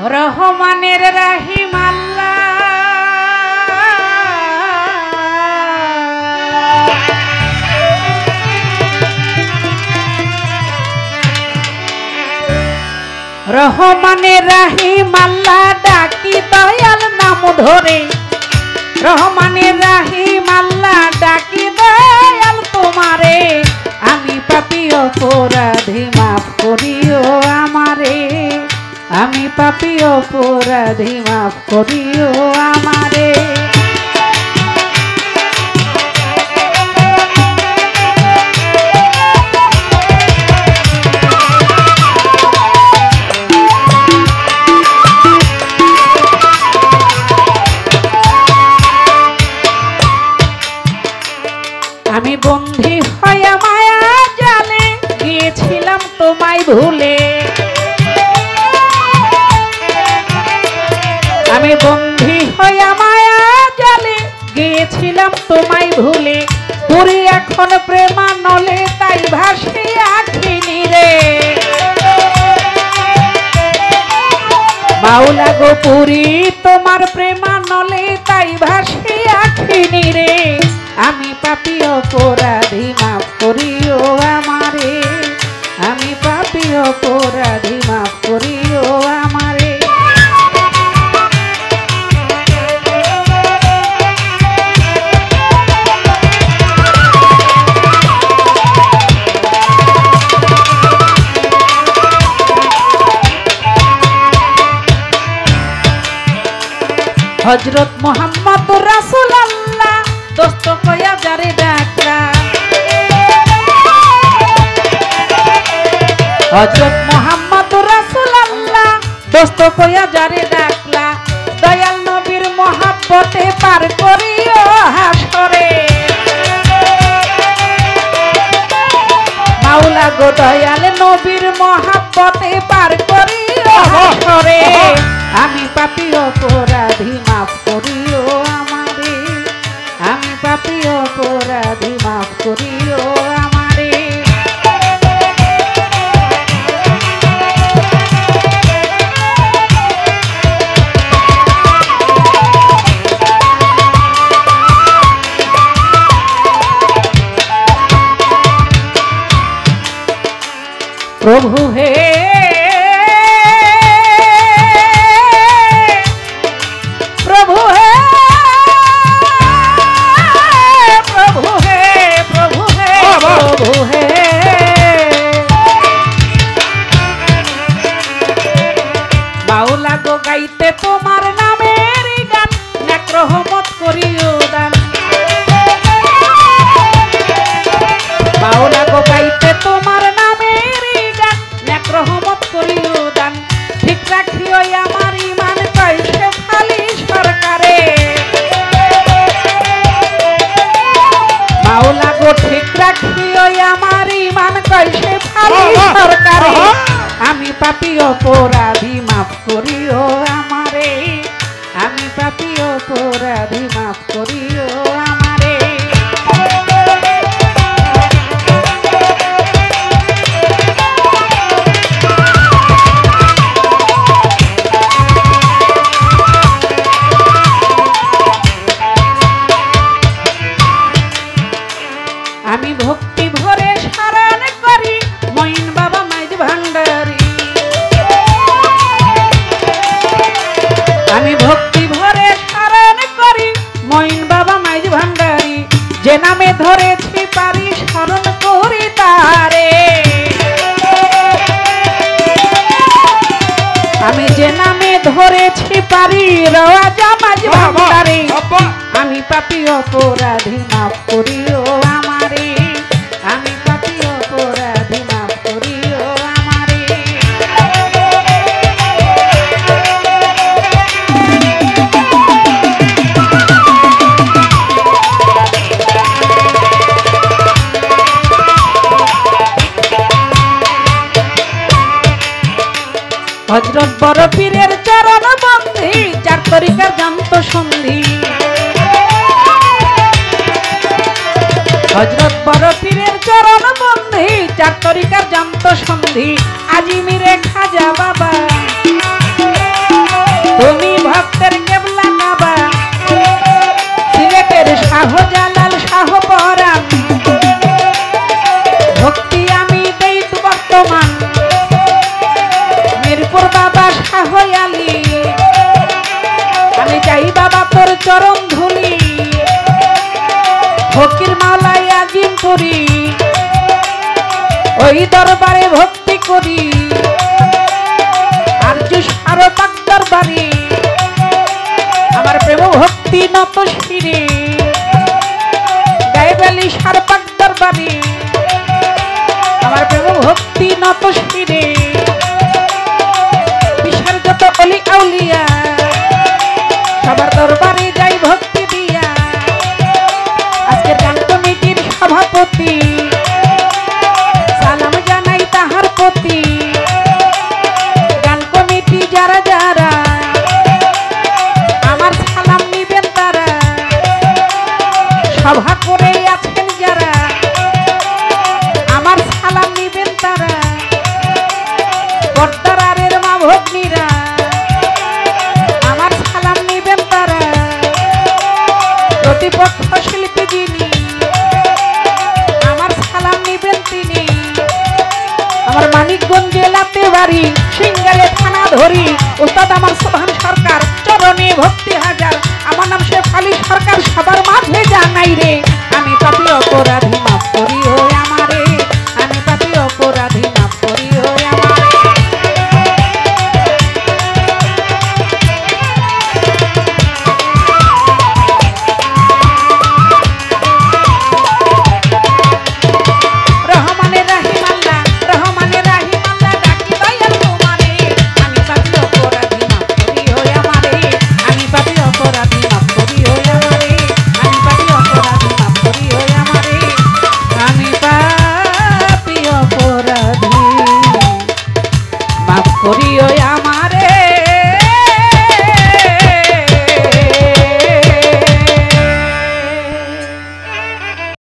রহমানের রাহিম আল্লাহ রহমানের রাহিম আল্লাহ ডাকি দয়াল নাম ধরে রহমানের রাহিম আল্লাহ ডাকি দয়াল তোমারে আমি পাপী অপরাধী মাফ করিও আমারে আমি পাপী অপরাধী মাফ করিও আমারে আমি বন্দী হইয়া মায়া জালে গিয়েছিলাম তোমায় ভুলে আমি বন্দী হইয়া মায়া জালে গিয়েছিলাম তোমায় ভুলে পুরি এখন প্রেমানলে তাই ভাসি আখিনি রে মাওলা গো পুরি তোমার প্রেমানলে তাই ভাসি আখিনি রে আমি পাপী অপরাধী মাফ করিও আমারে আমি পাপী অপরাধী মাফ করিও আমারে হযরত মুহাম্মদ রাসূলুল্লাহ দোস্ত কয়া যারে ডাকলা হযরত মুহাম্মদ রাসূলুল্লাহ দোস্ত কয়া যারে ডাকলা দয়াল নবীর মহব্বতে পার করিও হাসরে মাওলা গো দয়াল নবীর মহব্বতে পার করিও হাসরে আমি পাপী অপরাধী মাফ করিও আমারে আমি পাপী অপরাধী মাফ করিও আমারে প্রভু হে প্রভু হে প্রভু হে প্রভু হে প্রভু হে মাওলা গো গাইতে তোমার নামের গান নেক রহমত করিও দান মাওলা গো গাইতে তোমার নামের গান নেক রহমত করিও দান ঠিক রাখিও আমার ঈমান কইছে খালি সরকারে মাওলা গো ঠিক রাখিও আমার ঈমান কইছে খালি সরকারে আমি পাপী অপরাধী মাফ করিও আমারে আমি পাপী অপরাধী মাফ করিও আমারে আমি ভক্তি ভরে স্মরণ করি মঈন বাবা মাইজ ভান্ডারী আমি ভক্তি ভরে স্মরণ করি মঈন বাবা মাইজ ভান্ডারী যে নামে ধরেছি পারি স্মরণ করি তারে আমি যে নামে ধরেছি পারি রাজা মাইজ ভান্ডারী আমি পাপী অপরাধী মাফ করিও আমারে আমি পাপী অপরাধী মাফ করিও আমারে হযরত বড় পীরের চরণ বন্দী চার তরিকার জানত সন্ধি হযরত বড় পীরের চরণ বন্দী চার তরিকার জানত সন্ধি আজিমিরে খাজা বাবা চরণ ধুলি ফকির মাওলাই আজিমপুরি ওই দরবারে ভক্তি করি আর্য সারপাক দরবারে আমার প্রেম ভক্তি নত শিরে গাইবালি সারপাক দরবারে আমার প্রেম ভক্তি নত শিরে বিশ্বের যত অলি আউলিয়া সবার দরবারে যাই ভক্তি দিয়া আজকের গান কমিটির সভাপতি সালাম জানাই তাহার প্রতি গান কমিটি যারা যারা আমার সালাম নিবেন তারা সভা করে আছেন যারা আমার সালাম নিবেন তারা পর্দারের মা ভগ্নীরা আমার সালাম নিবেন তারা প্রতিপক্ষ শিল্পী যিনি আমার সালাম নিবেন তিনি আমার মানিকগঞ্জ জেলাতে বাড়ি সিঙ্গারে থানা ধরি উস্তাদ আমার সোহান সরকার চরণে ভক্তি